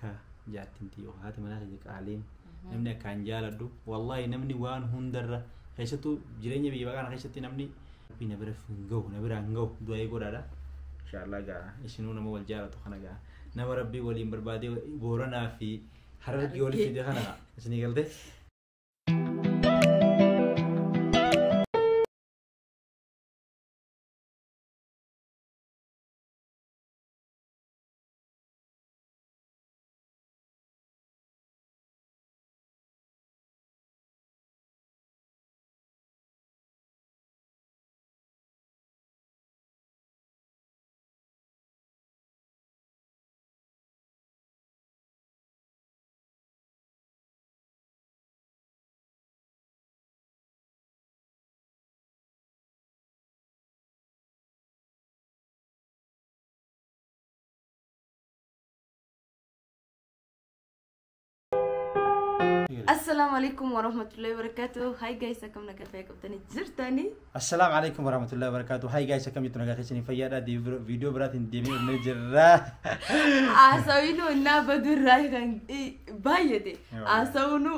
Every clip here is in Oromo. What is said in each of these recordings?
akka jaartintii oo haati manaa kee qaaliin namni akkaan jaaladhu wallahi namni waan hundarra keessattuu jireenya biyya kana keessatti namni bina bira fingahu na bira ngahu du'ee godhaadha inshallah gaa isinuu nama wal jaalatu kana gaa nama rabbii waliin barbaadee booranaa fi harargee waliin fide kana isinii galtee السلام عليكم ورحمة الله وبركاته. هاي جايز كم نكفي كابتن جرتاني. السلام عليكم ورحمة الله وبركاته. هاي جايز كم يتنقل خشني فيا دي فيديو برات ديمي ونجرا. أسوينو نابدو راي كان بايدي. أسوينو.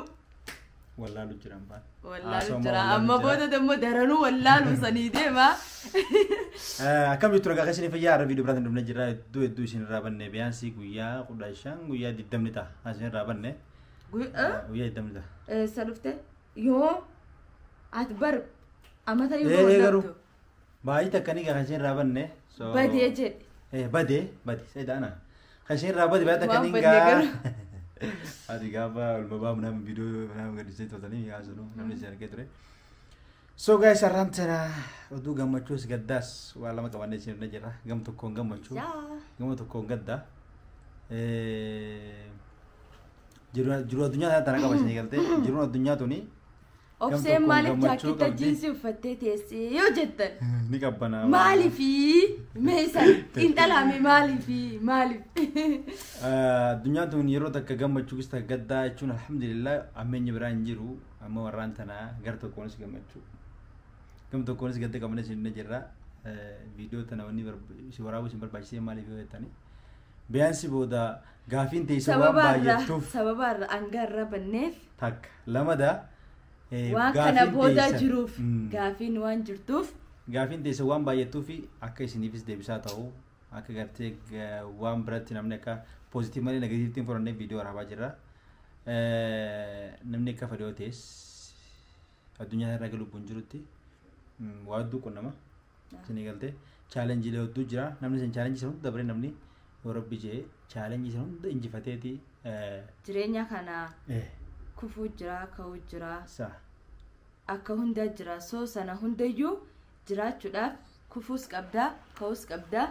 والله لجرام با. والله لجرام. أما بودا دم درانو والله لسنيدة ما. كم يتنقل خشني فيا فيديو برات ديمي ونجرا دو سين رابن نبيان سي قويا قداشان قويا دي دمنتا هسين رابن نه. ويا الدم ده سلفته يوم أتبر أما ترى يوم باي تكني كخشين رابنه بدي أجد بدي سيدا أنا خشين رابد باي تكني كا هذه كابا المبام نام فيديو نام قد يصير تاني يا زلمة نام نسير كتير so guys sarantana udu gammachu gaddas wala ma kabanne sin najira gam tokkon gammachu gadda jiru addunyaa tana qaba isin galte jiru addunyaa tuni obsee maaliif jaakita jiinsi uffattee teessee yoo jettan ni qabbana maaliifi meesan intalaame maaliif addunyaa tuni yeroo takka gammachuu kista gaddaa jechuun alhamdulillah ammeenya biraan jiru amma warraan tana gar tokkoonis gammachuu gam tokkoonis gadda qabne isin jirra viidiyoo tana wanni si waraabu isin barbaachisee maaliif yoo jettani بيانسي بودا غافين تيسو وان بايتوف سببا انغرا بنيف تاك لما دا وكان بودا جروف غافين وان جرتوف غافين تيسو وان بايتوفي اكا سينيفيس ديبساتاو اكا غرتي وان برات نمنكا بوزيتيف مالي نيجاتيف تيم فورن فيديو رابا جرا نمنكا فديوتيس الدنيا رجلو بنجروتي وادو كنما سينيغالتي تشالنج لو دو جرا نمني سن تشالنج سن دبري نمني وربي جي challenge sun inji fateti jirenya kana kufu jira kawu jira sa akka hunda jira so sana hundayu jira chuda kufus qabda kawus qabda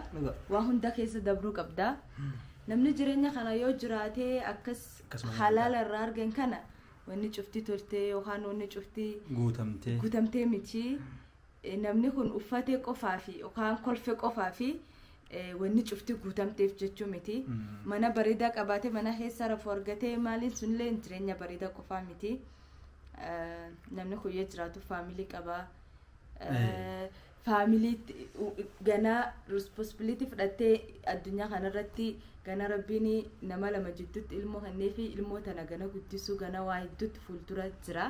wa hunda keessa dabru qabda namni jirenya kana yo jirate akkas halal arargen kana wani cufti tolte yohan wani cufti gutamte miti namni kun uffate qofafi yohan kolfe qofafi wanni cufti guutamteef jechuu miti mana bareedaa qabaate mana keessa rafu argatee maaliin sunillee jireenya bareedaa qofaa miti namni kuyyee jiraatu faamilii qaba faamilii ganaa responsibility fudhattee addunyaa kanarratti gana rabbiin nama lama jidduutti ilmoo kanneefi ilmoo tana gana guddisuu gana waa hedduutti fuuldura jira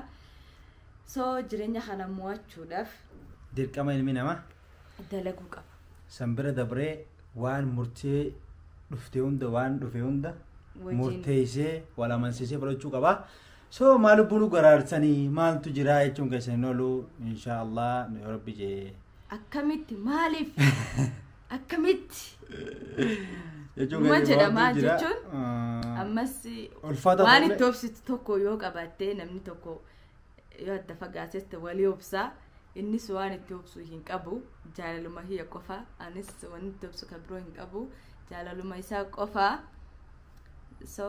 so jireenya kana mo'achuudhaaf dirqama ilmi namaa dalaguu qaba sambira dabree waan murtee dhuftee hunda waan dhufe hunda murteessee wala mansiisee fudhachuu qaba so maal bulu garaarsanii maaltu jira jechuun keessan oolu inshallah ya rabbi jee akkamitti maaliif akkamitti jechuun jedhama jechuun ammas waan itti obsitu tokko yoo qabattee namni tokko yoo adda fagaatetti walii obsaa innis waan itti obsu hin qabu jaalaluma hiya qofa anis waan itti obsu kabiroo hin qabu jaalaluma isaa qofa so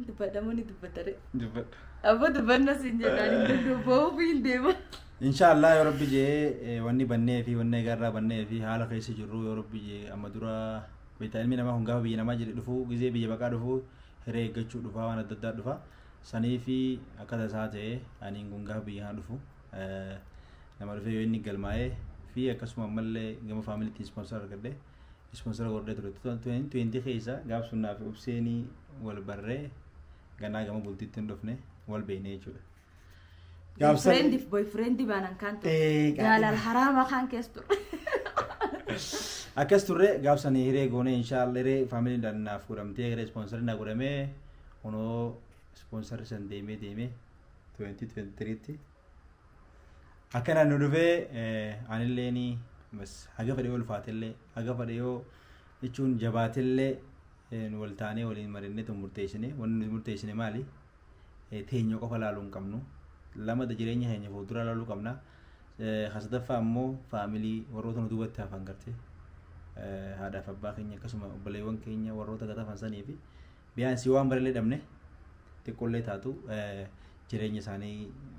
dubbadamuni dubbatare abbo dubbanna sin jedhani dubboo fi deema inshallah ya rabbi je wanni bannee fi wanni garra bannee fi haala keessa jirru ya rabbi je amma dura beeta ilmi nama hungaa biyya nama jedhe dhufu gizee biyya baqaa dhufu hiree eeggachuu dhufa waan adda addaa dhufa sanii fi akka tasaa ta'e ani hungaa biyya dhufu nama dhufee yoo inni galmaa'ee fi akkasuma ammallee gama faamiliitiin sponsor argadde sponsor godhe ture 2020 keessa gaaf sunnaa fi ubseenii wal barree ganaa gama bultitti hin dhufne wal beeknee jechuudha. Friend if boyfriend baanan kan jaalal harama kan keessa ture. Akkas turre gaaf sanii hiree goone inshallah hiree family dannaaf godhamtee hiree sponsor na godhamee kunoo sponsor san deemee 2023 tti akkana nu dhufee anillee ni bas haga fadhee ulfaatellee haga fadhee yoo jechuun jabaatellee nu wal taanee waliin marinnee murteessine wanni murteessine maali teenyoo qofa laaluu hin qabnu lama jireenya keenya fuuldura laaluu qabna hasadaffaa ammoo faamilii warroota nu duubatti hafan gartee haadhaaf abbaa keenya akkasuma obboleewwan keenya warroota gatafan sanii fi biyyaansi waan barallee dhabne xiqqollee taatu jireenya isaanii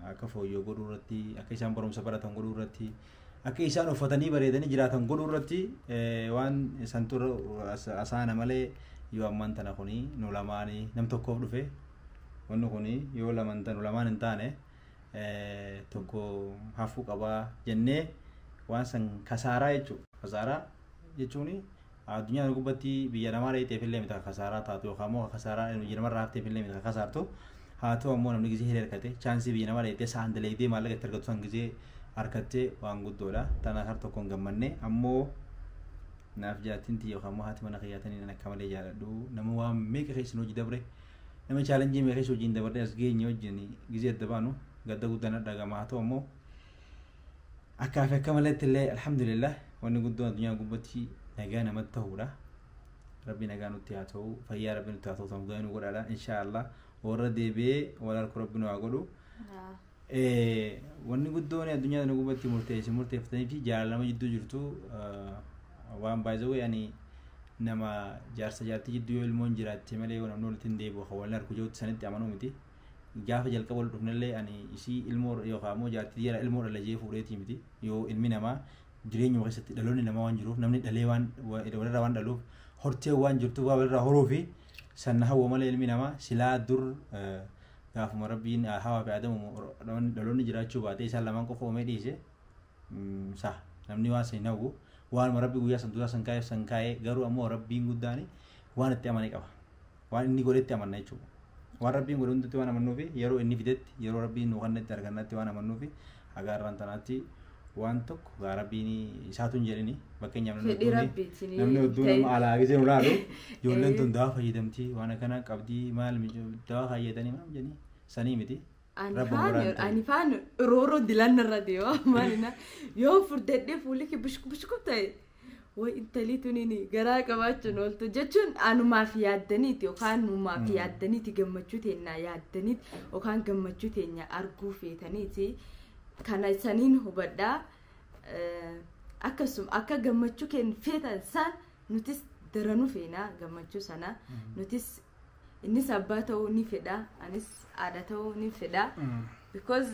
akka fooyyoo godhuu irratti akka isaan barumsa baratan godhuu irratti akka isaan uffatanii bareedanii jiraatan godhuu irratti waan santura asaana malee yoo amman tana kuni nu lamaanii nam tokkoof dhufe wanni kuni yoo lamaan hin taane tokko hafuu qabaa jennee waan san kasaaraa jechuun addunyaa gubbatti biyya namaa reetee fillee mita kasaaraa taatu yookaan immoo kasaaraa biyya namaa raaftee fillee mita kasaartu haa ta'u ammoo namni gisee hirkate chaansii biyya namaa reetee saandalee maallaqa itti argatu san gisee harkattee waan guddoodha tana har tokkoon gammanne ammoo naaf jaatinti yookaan immoo haati mana kiyyaatanii nan akka malee jaaladhu nama waan meeqa keessa hojii dabre nama chaalenjii meeqa keessa hojii dabre as geenye wajjin gisee adda baanu gadda guddaan dhagama haa ta'u ammoo akka fi akka maleetti illee alhamdulillah wanni guddoon addunyaa gubbatti nagaa namatti ta'uudha rabbi nagaa nutti haa ta'u fayyaa rabbi nutti haa ta'u tamga'ee nu godhaadha inshaallah warra deebi'ee wal harka rabbi nu haa godhu wanni guddoon addunyaa nu gubbatti murteeffatanii fi jaalalama jidduu jirtu waan baay'ee yani nama jaarsa jaartii jidduu yoo ilmoon jiraatte malee yoo namni walitti hin deebi'u kan wal harku jirutti sanitti amanuu miti gaafa jalqaba wal dhufnellee ani isii ilmoo yookaan immoo jaartii jara ilmoo dhalajee fuudheetii miti yoo ilmi namaa jireenya keessatti dhaloonni namaa waan jiruuf namni dhalee waan walirraa waan dhaluuf hortee waan jirtu waa walirraa horuu fi sanna hawwa malee ilmi namaa silaa dur gaafuma rabbiin hawaa fi aadamu dhaloonni jiraachuu baatee isaan lamaan qofa uumee dhiise namni waan san hawwu waan rabbi guyyaa san duraa san kaa'ee garuu ammoo rabbiin guddaan waan itti amane qaba waan inni godhetti amanna jechuudha waan rabbiin godhe hundatti waan amannuufi yeroo inni fidetti yeroo rabbiin nu kannatti argannatti waan amannuufi agaarraan tanaatti waan tokko gaa rabbiin isaatu hin jedhini fakkeenyaaf namni hedduu nama alaa gisee nu laalu ijoolleen tun dawaa fayyadamtii waan akkana qabdii maal dawaa fayyadanii maal jedhanii sanii miti. Ani faan rooroo dilanna irra deemaa maalina yoo furdadhee fuulli kee bishku ta'e way intalii tuniini garaa qabaachuun ooltu jechuun anumaaf yaaddaniiti yookaan numaaf yaaddaniiti gammachuu teenya yaaddaniiti yookaan gammachuu teenya arguu feetaniiti kana saniin hubadhaa akkasuma akka gammachuu keenya feetan san nutis daranuu feena gammachuu sana nutis innis abbaa ta'uu ni fedha anis haadha ta'uu ni fedha because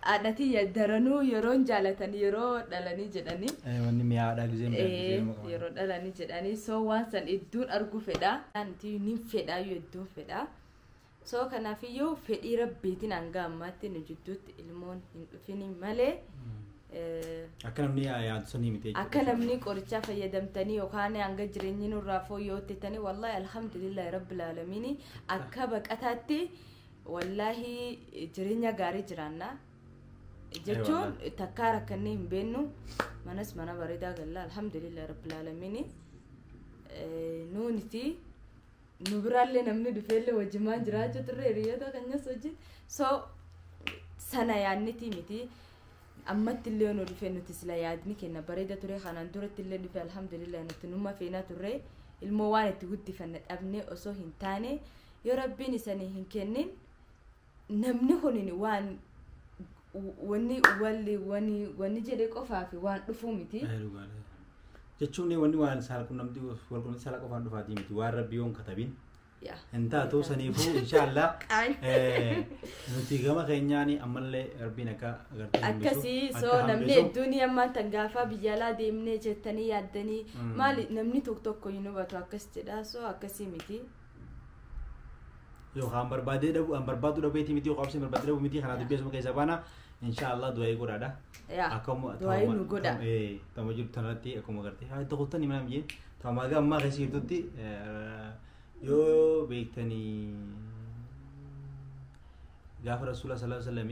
haadhati daranuu yeroo jaalatan yeroo dhalanii jedhanii wanni mi'aadha gisee yeroo dhalanii jedhanii so waan san idduun arguu fedha anti ni fedha yoo idduun fedha so kanaafiyyuu fedhii rabbiitiin hanga ammaatti nu jidduutti ilmoon hin dhufini malee akka namni yaadu sanii miti akka namni qorichaa fayyadamtanii yookaan hanga jireenyi nurraa fooyyoottanii wallahi alhamdulillahi rabbil aalamiin akka baqataatti wallahi jireenya gaarii jiraanna jechuun takkaa rakkannee hin beennu manas mana bareedaa galla alhamdulillahi rabbil aalamiin nuuniti nu biraallee namni dhufeellee wajjimaan jiraachuu turre hiriyoota keenyas wajjin so sana yaanniti miti ammatti illee nu dhufee nuti sila yaadni kenna bareeda ture kanaan duratti illee dhufe alhamdulillah nuti numma feenaa turre ilmoo waan itti guddifanne dhabnee osoo hin taane yoo rabbiin isanii hin kennin namni kunin waan wanni jedhee qofaa fi waan dhufuu miti jechuun wanni waan saalqunnamti walqunnamti saala qofaan dhufaatii miti waan rabbii yoon katabin انت توصني فو ان شاء الله نتي كما كينياني امله ربينا اكسي سو نمني الدنيا ما تنغافا بيالا ديمني جتني يادني مالي نمني توك توك كوينو باتو اكستدا سو اكسي ميتي يو خام بربادي دو ام بربادو دو بيتي ميتي قابسي بربادي دو ميتي خنا دبيس مو كيسابانا ان شاء الله دواي غودا اكم دواي نغودا تمجر تنرتي اكم غرتي هاي تقولتني منام جي تما قام ما خسير تدي يو بيكتني غافر رسول الله صلى الله عليه وسلم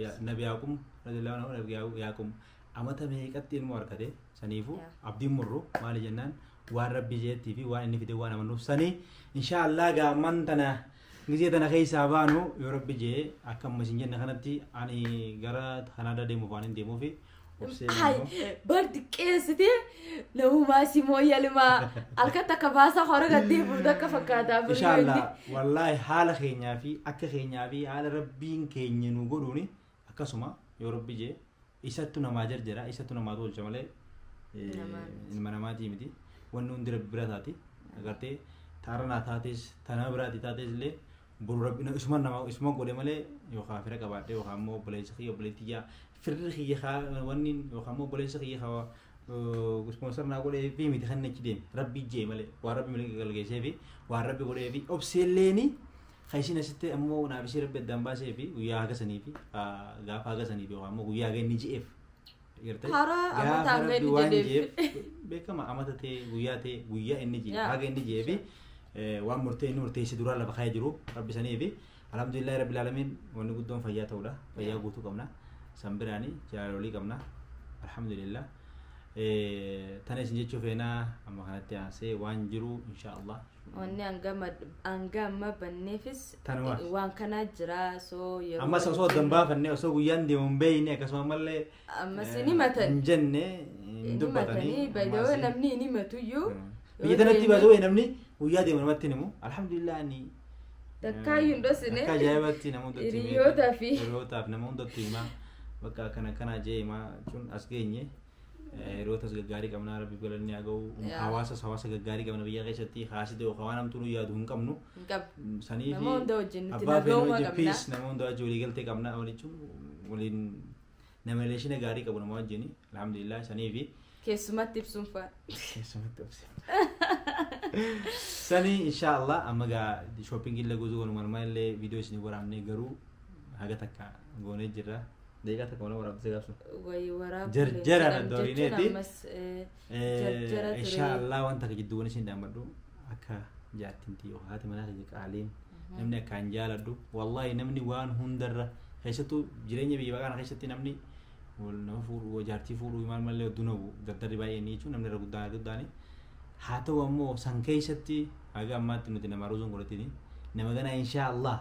يا نبيكم رضي الله عنه نبيكم أما تبي كتير ماركته سنيفو عبدي مرو مال جنان وان ربي جيتي في وان إني في دوانا منو سني إن شاء الله قامن تنا نجيت أنا خي سابانو يا ربي جي أكمل مسنجن خناتي أني قرأت خنادا ديمو فانين ديمو في هاي برد كيستي لو ما سيمو يلما الكتا كباسا خارج الدين بردك فكاتا إن شاء الله والله حال خينيا في أك خينيا في حال ربين كيني نقولوني أكسما يا ربي جي إساتنا ما جرجرا إساتنا ما دول جماله المناماتي مدي ونون درب براتاتي أقرتي ثارنا ثاتيس ثنا براتي ثاتيس لي بربنا اسمه نما اسمه قولي ماله يخافرك بعده يخامو بليسخي بليتيا فرخي خا ونين يخامو بليسخي خا سبونسر نقول في ميت خلنا كدين ربي جي ماله وربي ملك قال جيبي وربي قولي في أبسلني خايسين أستة أمو نابسي ربي الدمبا سيفي ويا هذا سنيفي غاف هذا سنيفي وخامو ويا هذا نيجي إف يرتاح هارا أما تعمل نيجي بكم أما تتي ويا النيجي هذا النيجي في وان مرتين سدورا لا بخايجرو ربي سنيفي الحمد لله رب العالمين ونقدم فيا تولا فيا غوتو كمنا سامبراني جارولي كمنا الحمد لله تاني سنجي تشوفينا أما هنتي سي وان جرو إن شاء الله واني أنجما بنفس وان كان جرا سو يرو أما سو دمبا فني سو ويان دي مبيني كسمة ملة أما سني متى جنة دبتني بدو نمني ني متو يو بيجتنا تبى زوي نمني ويا دي مرمتي نمو الحمد لله أني تكاين دوسني كجايبتي نمو دوتي ريوتا في ريوتا في نمو دوتي ما بكا كنا جاي ما شون أسكيني ريوتا سجاري كمنا ربي بقولني أجو حواس جاري كمنا بيجا كيشتي خاصة ده وخوانم تلو يادون كمنو سني في نمو دو جن أبا فينو جبيس نمو دو جولي قلت كمنا أولي شو ولين نمليشنا جاري كمنا ما جني الحمد لله سني في كيسمات تبسم فا كيسمات تبسم سني إن شاء الله أما جا shopping إلا جوزو كنا مرمى اللي فيديو سني ورامني جرو حاجة تكا غوني جرا ديجا تكا ولا وراب سيجاسو وي وراب جرجرة الدورينيتي إن شاء الله وانت كجدوني سين دامدو أكا جاتنتي وهات منا كجك عالين نمني كان جالدو والله نمني وان هندر خيشتو جريني بيبقى أنا خيشتي نمني والنفور وجارتي فور ويمان ملله دونو دكتور باي نيچو نمني رغدان داني حتى ومو سانكيشتي اغا ما تنتي نماروزون غلطيني نمغنا ان شاء الله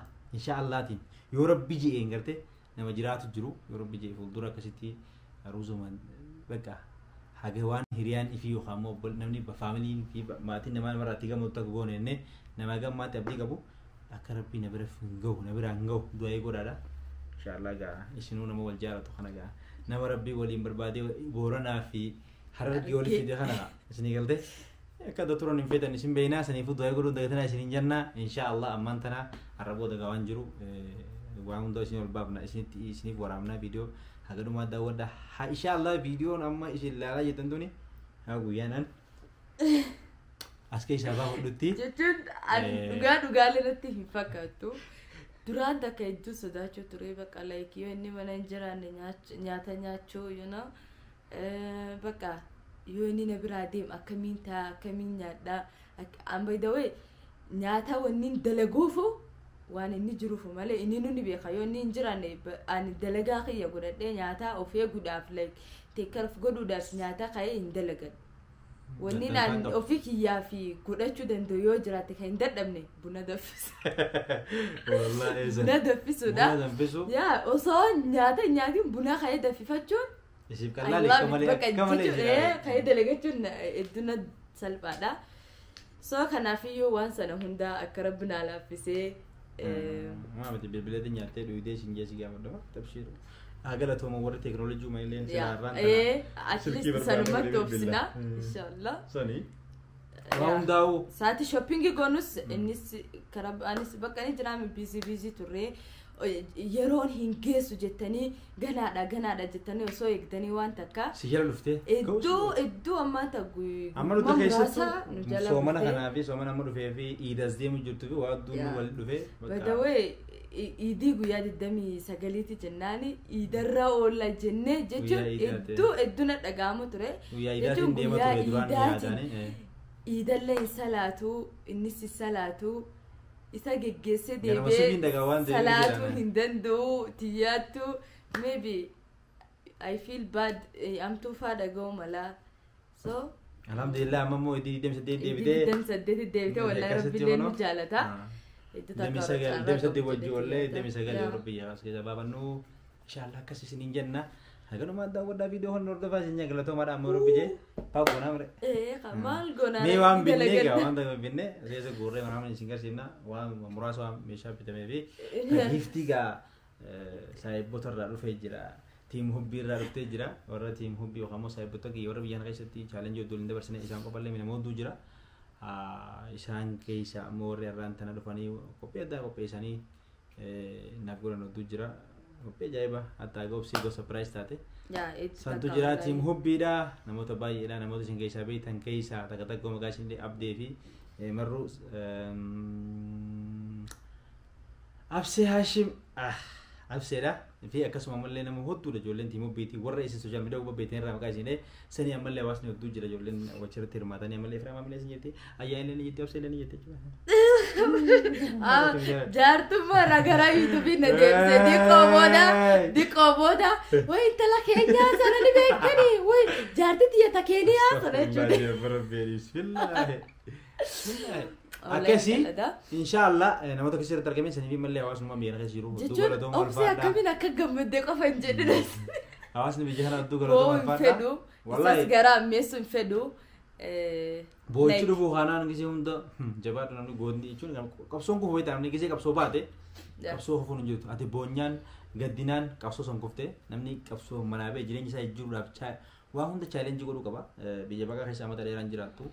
تي يا ربي جي انغرتي نما جرات جرو يا ربي جي فولدورا كسيتي روزو من بقى حاجه وان هريان في يخامو بل نمني بفاميلي في ماتي نمان مراتيغا متغون نه نمغا ما تبدي غبو اكربي نبرف غو نبرانغو دوي غورادا ان شاء الله غا اسنو نمو والجارة خنغا نما ربي ولي بربادي بورنا في حرر يولي في دخنا سني قلت كذا ترون في تاني سين بينا سني فود يقولوا دعتنا سنين جنة إن شاء الله أمانتنا الربو دعوة وانجرو وعند دوس نور بابنا سني ورامنا فيديو هذا ما دعوة ده إن شاء الله فيديو نما إيش اللي على جتندوني هاو يانن أسكي شباب ودتي جتون دوغا لنتي فكاتو duraan takka hedduu sodaachuu ture bakka like yoo inni mana hin jiraanne nyaata nyaachuu you know bakka yoo inni na biraa deem akkamiin ta'a akkamiin nyaadhaa by the way nyaata wanni dalaguufu waan inni jiruufu malee inni nuni beeka yoo inni hin jiraanne ani dalagaa kiyya godhadhee nyaata of eeguudhaaf like teekkarf godhuudhaaf nyaata ka'ee hin dalagan wanni naan ofii kiyyaa fi godhachuu danda'u yoo jiraate kan hin dadhabne buna danfisu buna danfisuudha yaa osoo nyaata nyaatiin buna ka'ee danfifachuun ka'ee dalagachuun hedduna salphaadha soo kanaafiyyuu waan sana hundaa akka rabbi naa laaffisee maamati bilbilatti nyaattee dhuyidee siin geessi gaafa tabshiiru أقلتهم ورا تكنولوجيا ما يلين سلاران أتليست سلمت توفسنا إن شاء الله صني راهم داو ساعتي شوبينج كونوس إنيس كرب أنيس بقى نجرام بيزي توري يرون هنجس وجتني جنادا جتني وسوي يقدني وان تكا سيجرا لفته إدو أما تقول أما لو تكيسة سومنا هنافي سومنا أما لفه إيداز ديم جرتوه وادو لفه بدوي إيدي قويا دمي سجلتي جناني إيدرا ولا جنة جتو إدو نتقامو ترى ويا إيداتين ديما ترى دوان ياداني إيدالله سلاتو النس سلاتو إذا جسد يعني مسؤولين دعوان سلاتو هندندو تياتو maybe I feel bad I'm too far to go ملا so alhamdulillah mammo idi dem سديت ولا ربي لين مجالتها dem sadde wajji walle dem sagal rabbi ya sai baba no inshallah kasi sinin janna haga no ma da wada video hon nordo fa sinya galato ma da amoro bije pa gona mre kamal gona me wan binne ga wan da binne reze gore wan amani singar sinna wan muraso mesha pitame bi gifti ga sai botor da rufe jira team hobby ra rufte jira ora team hobby o khamo sai botor gi ora biyan gaisati challenge odul inde barsane isan ko balle mina modu jira isan keisa more rantana dufani kopi da kopi isani nagura no dujira kopi jaiba hatta go si go surprise tate ya it's santu jira team hobby da namoto bayi ila namoto sin keisa be tan keisa takata go magasin de update fi marru afsi hashim afsi da fi akasuma malle namu hotu da jolen team hobby ti warra isi social media go beten ra magasin de sani amalle wasni dujira jolen wachira tirmata ni amalle frama amalle sinjeti ayane ni jeti afsi ni jeti جارتو مرة قراي تبينا جيبسي دي قومودا وين تلا كينيا سنة اللي بيكني وين جارتي تيا تكينيا سنة جودي بسم الله أكسي إن شاء الله أنا ما تكسر تركمين سنين ملي عواص ما بينا كسيرو جون أوبسي أكمل أكجم مدك أفنجد ناس عواص نبيجهنا دوغلا دوغلا فدو والله إسقرا ميسون فدو bochu du buhana ngisi unda jabat nanu gondi ichun kapson ko hoita namni kisi kapso bate kapso hofun jut ate bonyan gadinan kapso songkufte namni kapso manabe jirenji sai juru cha wa hunda challenge godu kaba bije baga khisa mata deran jiratu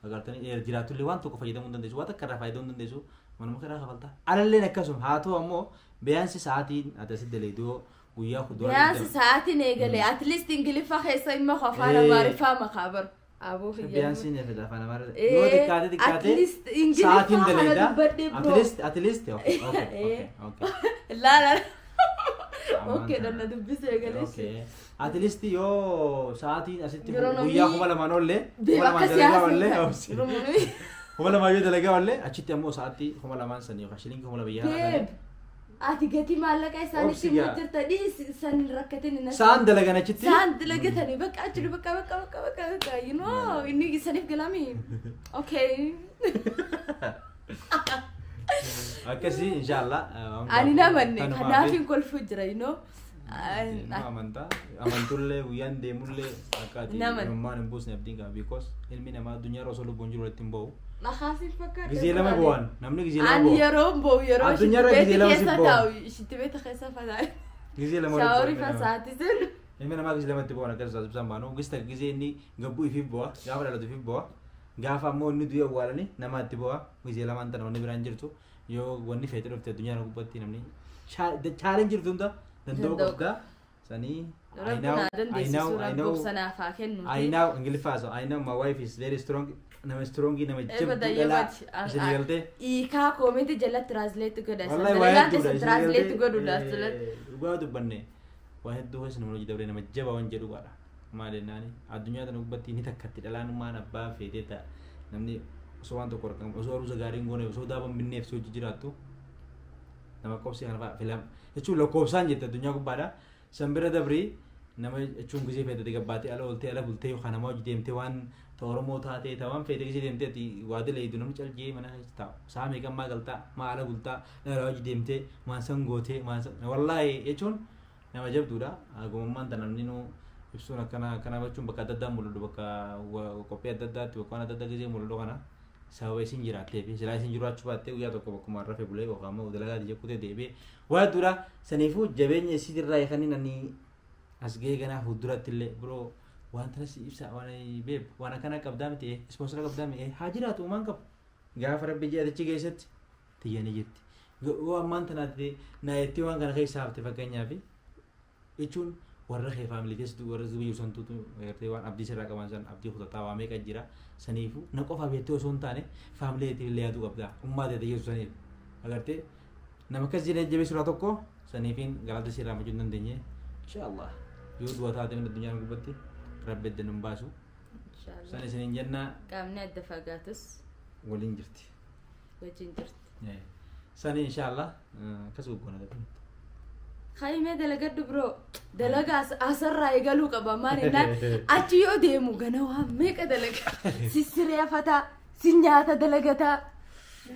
agar tani jiratu le wan to ko fayda mundan desu wata kara fayda mundan desu man mukira khabalta alalle nakasum hato ammo beyansi saati atasi deledo wiya khudwa beyansi saati negale at least ingili fa khisa imma khafara marifa makabar أبو في بيانسين يا فدا فانا مرة يو دكاتي ساعتين دليدا أتليست أوكي لا أوكي ده ندبس يا جالس أوكي أتليست يو ساعتين أسيتي ويا هم لا مانولة ولا ما دليدا ولا هم لا ما يدليدا ولا أشيتي أمو ساعتي هم لا مان سنيو خشلين هم لا بيا أتيجي مالك أي سنة تموتر تدي سن ركتين الناس سان دلقنا شتى سان دلقتني بك أجري بك you know إني سنيف كلامي أوكي أكسي إن شاء الله أنا نامني خنافين كل فجر you know amantulle wiyan demulle akati man mbus nebdin ka because ilmi nama dunya rasulu bonjuro timbo نخافين فكر جزيلة بوان نمني جزيلة بوان أنا يروم بو يروم الدنيا رو جزيلة بو شتي بيت خيسة فداي جزيلة ما شاوري فساتي سن إمنا ما جزيلة ما تبونا كذا زبزان بانو قست جزيني قبو يفيد بوا قافر على تفيد بوا قافا مو ندوي أولاني نما تبوا جزيلة ما أنت نمني برانجرتو يو وني فترة في الدنيا رو بتي نمني challenge توندا تندو كذا سني I know English fast I know my wife is very strong nama strongi nama jabdu dala isini galte ika comment jalla translate goda sana translate godu dasalat gadu banne wahid do hasna mo jidabre nama jaba wan jedu wala male nani adunya tan ubati ni takkati dalanu mana ba fedeta namni so wanto korkam so aru zagari ngone so dabam binne so jijiratu nama kopsi hanfa film echu lo kopsan jeta dunya ko bada sambira dabri nama echun gize fedeta digabati ala ulte ala bulte khana mo jidemte wan تورمو تاتي تمام في تجي ديمتي تي وادي لي دونم چل جي منا تا سامي كم ما غلطا ما على غلطا راج ديمتي ما سنغوتي ما والله يچون نما جب دودا اغو مان تنمنينو يسونا كنا بچون بكا ددا مولدو بكا وكوبيا ددا تو كنا ددا جي مولدو كنا ساوي سينجرا تلبي سلا سينجرا چباتي ويا تو كو مارا في بلاي وكما ودلا دي كوتي ديبي وادورا سنيفو جبين يسير راي خنين اني اسغي غنا هدرات اللي برو وانت نسي إبسا وانا بيب وانا كان قدامتي إيه سبونسر قدامي إيه حاجرات ومان قب غافر بيجي هذا شيء جيست تيجي جت ومان تنادي نايتي وان كان خيس سافت فكانيا في يجون ورا خي فاميلي تيس دو ورا زوجي وسون تو يرتي وان أبدي سرا كمان سان أبدي خدا تاوامي كجرا سنيفو نكو فابيتو سون تاني فاميلي تي ليا دو قبدا أمة ده يجوا سنيف أگر تي نمكة زين جبي سراتوكو سنيفين غلط سيرا مجنون دنيا إن شاء الله يود وثاقين الدنيا نقبتي رب الدنيا باسو inshallah سنة سنين جنة قامنا الدفاقاتس ولين جرتي وجين درت سنة إن شاء الله كسبوا كنا ده خايمة دلقة برو دلقة أسرع يقالوا كبا مارينا أتيو ديمو جنوا ميك دلقة سيسريا فتا سنياتا دلقة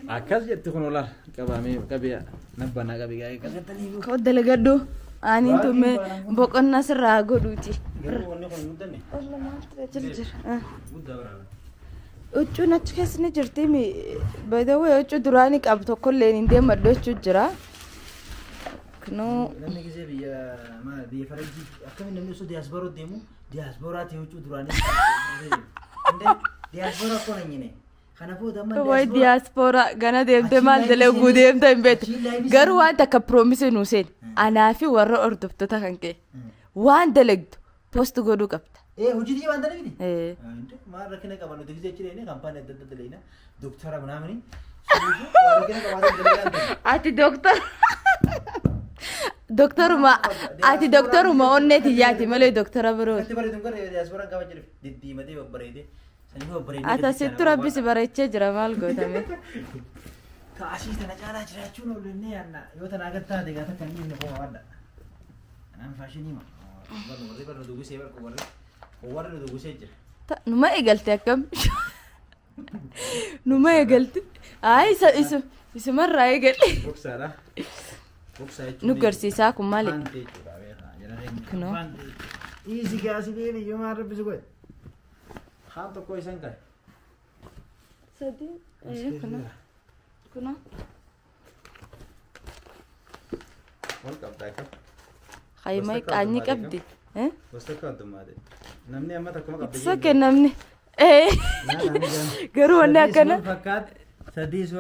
أكاز جت كنا كبامي كبيا نبنا كبي جاي كذا كود دلقة دو أني تومي بكون ناس راغو دوتي والله ما ترجر ucuu achi keessa ni jirti mi baydawee ucuu duraanii qabu tokkolleen hin deemadhu jechuu jira kunoo namni gisee biyya faranjii akkamiin namni osoo diyaasbooroo deemu diyaasbooraati ucuu duraanii diyaasbooraa akkoo nanyine kanaafuu damma way diyaasbooraa gana deemte maal dalaguu deemte hin beektu garuu waan takka piroomisii nuu seen anaa fi warra hordoftoota kan ka'e waan dalagdu poost godhuu qabda. hojii waan dalagni maal rakkina qaban nuti gisee jireenye kaampaanii adda adda dalagna doktara munaamini rakkina qabaatan ati doktoruma onneeti yaati malee doktora biroo ati bareedu gara diyaasbooraan qaba jiru diddiimatee babbareede sanii babbareede ati asittu rabbisi bareechee jira maal gootame taasii tana caalaa jiraachuun oolunne yaanna yoo tana agartaa deegaata kan inni koo waadda anaan faashinii ma warri dugusee warri dugusee jira numa eegalte akkam numa eegalte ay isumarraa eegalle boksaadha nu garsiisaa kun maali kunoo iisi gaasii deebi yoo maan rabbisu godhe haan tokko isan ka'e sadii kunoo wal qabdaa qaba haymay qaanyi qabdi gosta kaaddumaade namni amma takkuma qabdi isa kennamni garuu wanni akkana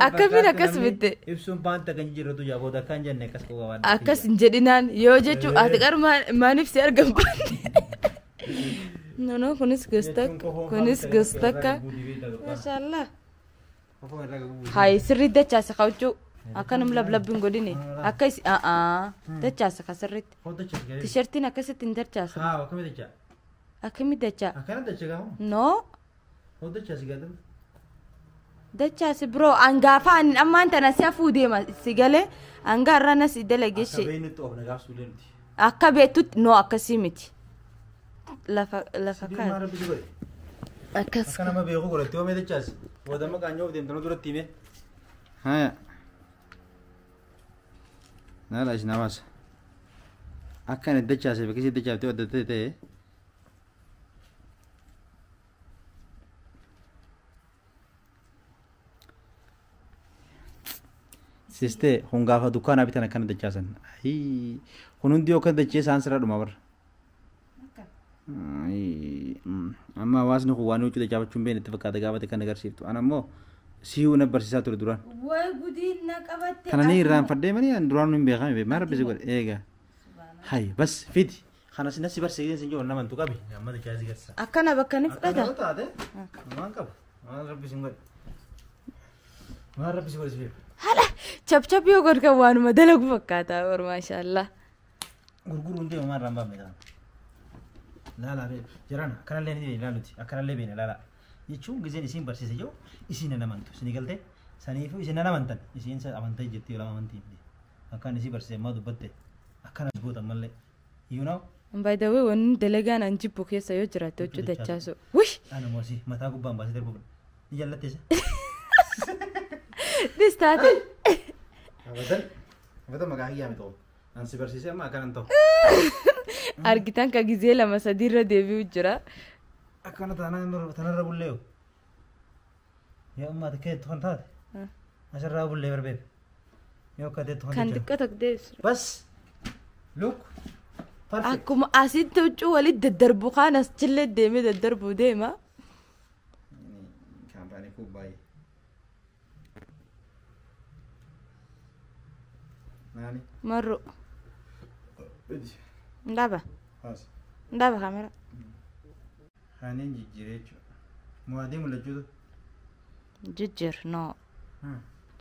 akkamiin akkas bitte ibsuun baanta kan jirtu jabooda kan jenne akkas koo qabaadha akkas hin jedhinaan yoo jechuu ati qar maaniif si argam baanne nono kunis gostakka maashaallah hay sirri dachaasa qawchuu akkanum lablabbiin godhine akka isi dachaasa ka sirritti tishertiin akkasitti hin dachaasa akkami dachaa no dachaasi biroo angaafa ammaan tana si hafuu deema si galee angaarrana si dalageeshe akka beektutti no akkasii miti lafa kaa akkas akka nama beeku godhatte yoo mee dachaasi wadama qaanyoo deemtana duratti hime haya naala isin hawaasa akka ani dachaase beekisii dachaaftee wadda ta'e siste hungafa dukkaanaa bitan akkana dachaasan kun hundi yoo kan dachee isaan sirra dhuma barra amma hawaasni kun waan huccuu dachaafachuun beekne itti fakkaata gaafate kan agarsiiftu ana ammoo siyuu na barsiisaa ture duraan way gudii na qabatte kana ni irraanfadhee malee duraan hin beekame maal rabbisi godhe eega hay bas fidi kana nasi barsiiseen sin jiru naman tu qabi amma dachaasi garsa akkana bakka ni fudhata taate waan qaba maal rabbisi godhe maal rabbisi godhe hala chap yoo godhka waanuma dalagu fakkaata war maashaallah gurguruun deema maal rambaa meeqaa laala be jirana kanallee ni ilaaluti akkanallee beena laala jechuun giseen isiin barsiise jiru isiin namantu isin galte saniifu isin namantan isiin amantaa jettee lama amantii akkan isii barsiise ammaa dubbatte akkana goota mallee you know by the way wanni dalagaan an jibbu keessa yoo jiraate hojii dachaasu wish ana moosi mataa gubbaan baasee darbu ni jallatteessa this taate abatan maqaa hiyyaa mi ta'u an si barsiise amma akkanan ta'u argitan ka gizee lama sadiirra deebi'u jira akkana tanarra bulleeyo yoo ammaati keettu kan taate asirraa bullee barbeebe yoo akka teettu kan xiqqaa tokko deebisu bas look akkuma asitti huccuu walitti daddarbu kaan as chillee deemee daddarbuu deema kaampaanii kun baay'ee nani marru ndaba kamera hanin jijjireechu muadii mul'achuutu jijjir no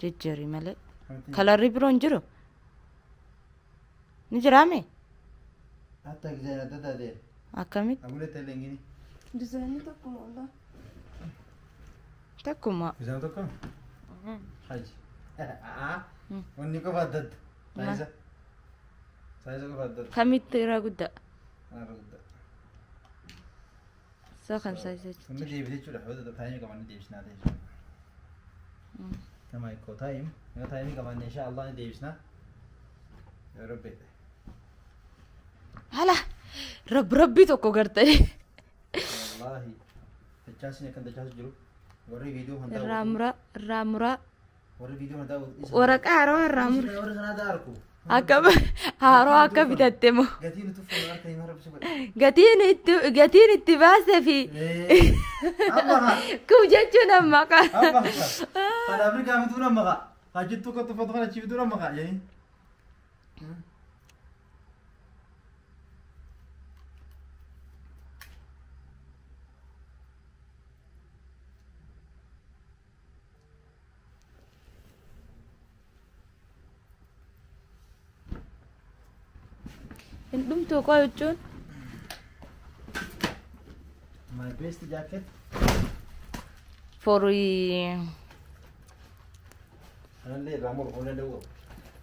jijjiri malee kalarri biroon jiru ni jiraame hatta gizeen adda taatee akkamitti abulette lengini ديزاين تكم والله تكم ديزاين تكم حاج وني كفدد سايزة كفدد خميت ترى قد أنا رد ساخن سايزة كنا دي بدي تشوف حوض تايم كمان دي بسنا دي كما يكو تايم كمان إن شاء الله دي بسنا يا ربي هلا ربي توكو قرتني والله تجاسني كان تجاس جرو وري فيديو هندا رامرا وري فيديو هندا ورك أروح رامرا وري خنا داركو أكب هارو أكب تتمو قتيل تفهم ورك هنا رب سبحان قتين اتباس في أما كم جتنا مكا أما أنا أمريكا مدورة مكا هجتو كتو فتوى أنا شيء مدورة مكا يعني Indum tu kau cun. My best jacket. For أنا اللي رامور هون ده هو.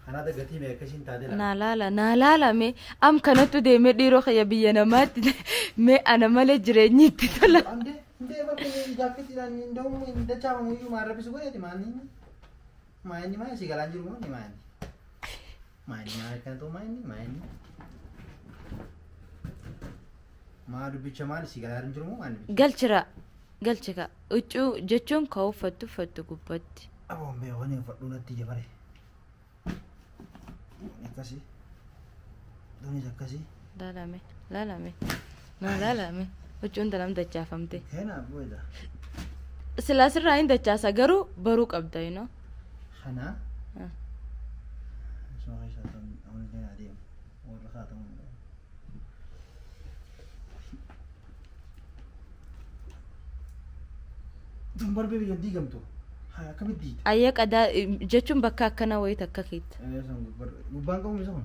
أنا ده قتي ميكشين تادي لا. نالala me am kanatu de me diro khaya biyana mat me ana male jireni titala. Ande bapak jacket ini ndong indah cama muyu marah bisu gue di mana ini? Main di mana sih galanjur mau di mana? Main di mana kan tuh main. ما ربي شمال سيجار نجرمو ما نبي. قلتشكا وجو جتون كاو فتو قبت. أبو مي هوني فلونا تيجي بري. نكاسي. دوني جكاسي. لا مي. وجون دلام دجا فهمتي. هنا أبو إذا. سلاسل راين دجا سجرو بروك أبدا ينو. خنا. شو هاي شاتم أول جاي عديم. ولا خاتم. دمبر بيبي يدي قمتو ها كم يدي أيك أدا جتون بكا كنا ويت ككيت أيه سام دمبر مبان كم يسون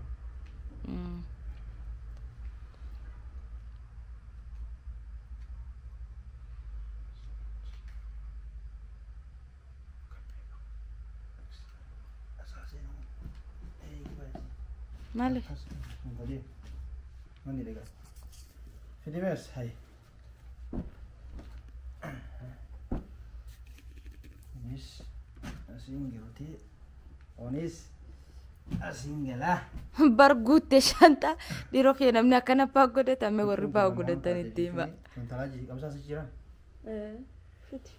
مالك ماني دقا في بس هاي Onis asinggelti onis asingela bargut shanta diro khina mna kana pagoda tamme warri pagoda tanitima mentalaji kamsa sijiran fiti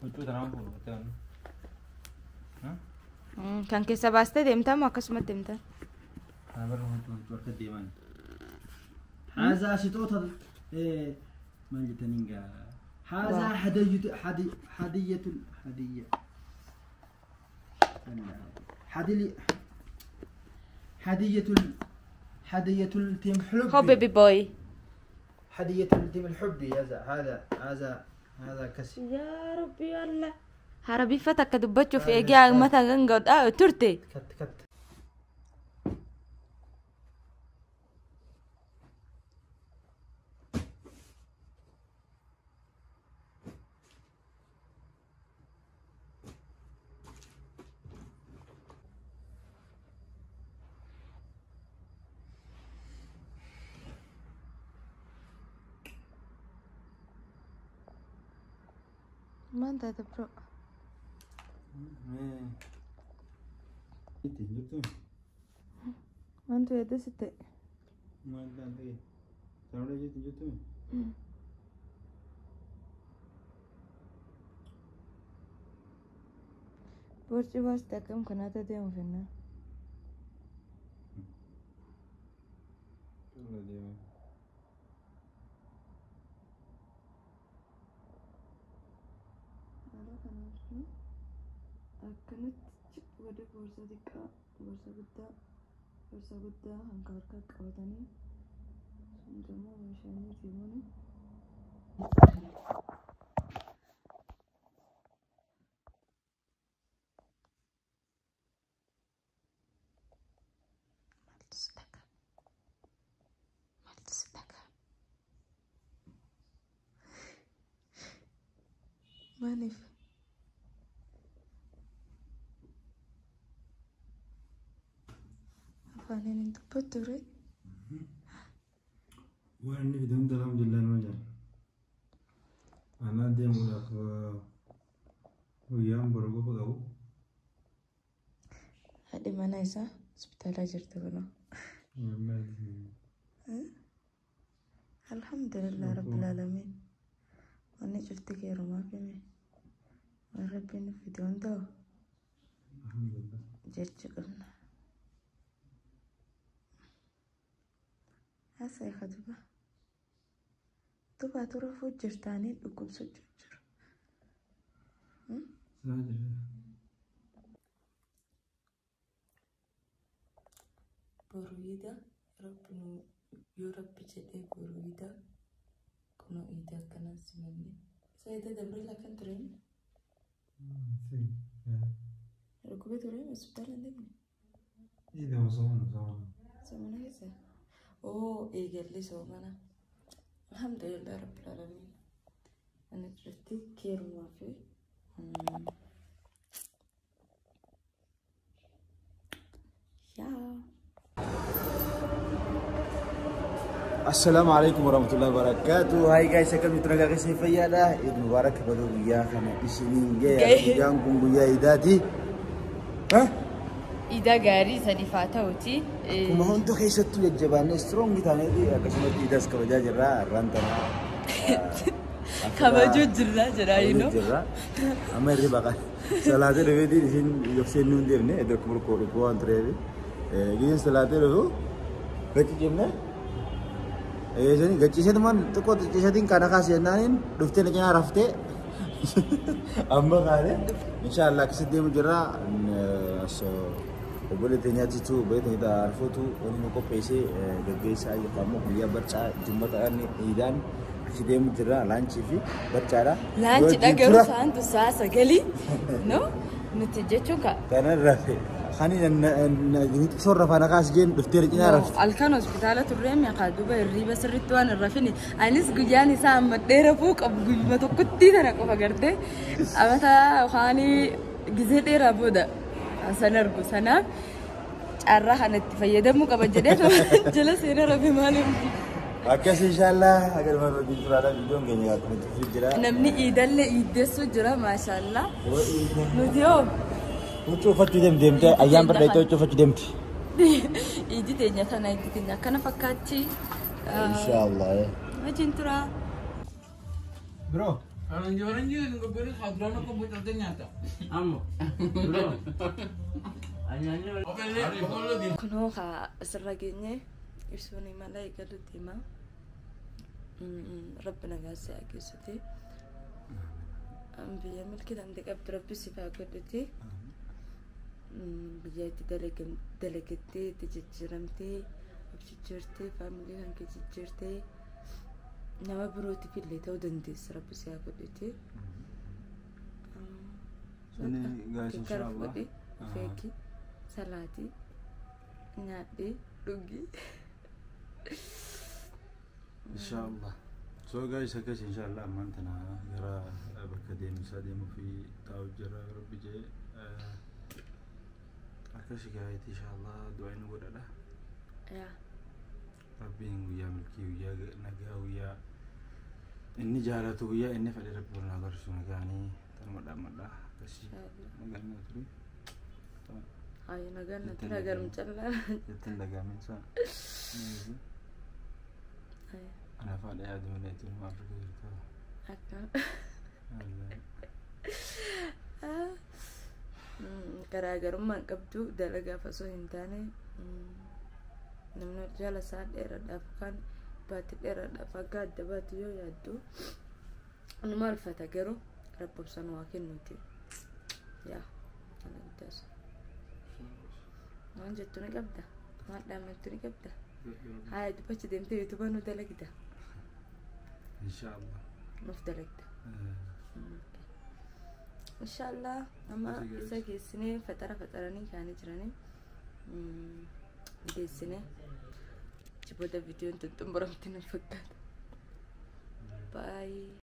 itu tanam pun betul kan ke sabaste demta makasmat demta أنا بروح أنتو كديمان هذا شتوت إيه ما جتنينجا هذا هدية هدية التيم حب هو بيبي بوي هدية التيم الحبي هذا كسي يا ربي الله هربي فتك دبتشو في إجا مثلا نقعد ترتي كت ما انت تبرو ما انت يا دستي ما انت ايه تعالوا جيتوا برجي بس تكم كنا تديم فينا أكنت ودي بورصة دكا بورصة بدا هنكرك قوتني سنجمع وشاني تيموني مانف أفانين انتو بدوري وأنا في دمت الحمد لله نوجع أنا ديم ولا ويام برغو بغو هادي ما نايسا سبتالا جرت بنا الحمد لله رب العالمين وانا شفتك يا رما فيني وربي في دون دو الحمد لله جرت قلنا هسا يا خدبة تبا ترفو جرتاني لكم سجر برويدا ربنا يورب جدي برويدا كنو إيدا كنا سمني سيدا دبر لك ترين ركوبي ترين مسبتال عندك إذا سمنا كذا أوه إيجر لي سومنا الحمد لله رب العالمين أنا شفتي كير ما في يا السلام عليكم ورحمة الله وبركاته. هاي guys, أكمل مترجع كيسي فيادا. عيد مبارك بدو ويا خنا بسنين جاي. جانكم ويا إيداتي. ها؟ إيدا غاري سديفاتا وتي. كم هون تو كيسة تو يجبان strong كتاني دي. أكشمت إيداس كبجا جرا رانتنا. كبجو جرا ينو. جرا. أما يري بقى. سلاتة لبيدي دين يوكسين نون ديرني. إذا كمل كورو أنتريبي. جين سلاتة لهو. بتي جمنا. jadi gaji saya teman, tu kau gaji ting karena kasihan nanin, dufte nak jangan rafte, amba kare, insyaallah kesedih mujara, so boleh tanya cicu, boleh tanya tarfu tu, orang muka PC, gaji saya kamu dia baca jumatan idan, kesedih mujara, lunch fi, bercara, lunch dah gerusan tu sah sekali, no, nanti jatuh karena rafte. خاني تصرف انا قاس جين دفتر جين عرفت الكان هوسبيتالات الريم يا قادوبا الريبه سرتوان الرفني انيس جياني سام مدير فوق ابو ما تكتي انا كو فغرتي امتا خاني غزي دير ابودا سنرغو سنا عرها نتفيدمو قبجده جلس هنا ربي مالي اكس ان شاء الله اگر ما فيديو على فيديو غني اكو تفجرا نمني ايدل ايدسو جرا ما شاء الله نوديو وشوف دم تي ايام بدايته شوف دم تي ايدي تنيا ثنا ايدي تنيا كان فكاتي ان شاء الله ما جنترا برو Orang jualan ngobrol hadron aku buat ternyata. Amo. Bro. Hanya oke lihat kalau di kuno ka seragenya isuni malaika lutima ربنا قاسي اكيستي انبياء ملكي عندك عبد ربي سفا كدتي بجاتي دلقتي تججرمتي بججرتي فاميلي هنك ججرتي نما بروتي في اللي تودنديس ربي سيا كدتي سني قاس ان شاء الله فيكي سلاتي نادي دوغي ان شاء الله So guys, akas inshallah mantana yara bakadem sadem fi tawjara rabbi je akas gayet inshallah doain godada ya rabbi nguya milki ya naga ya inni jalatu ya inni fadi rabbi nagar sunagani tarmada mada kasi magana tru ay nagana tinagar mchalla tindaga min sa أنا فعلي هذا من يتم ما أفكر أكثر كراجر ما قبضو دلقة فسوين تاني نمنا جلسات إيراد أفكان باتك إيراد أفكاد دبات يو يدو أنا ما الفتا جرو رب بسنوا كنوتي يا أنا بدأس ما جتوني قبضة ما دامتوني قبضة هاي دبتش دمتي يتبانو دلقة إن شاء الله نفدلك إن شاء الله أما ساكي السنة فترة كانت جراني دي السنة جبوا ده فيديو انتم برمتين الفكات باي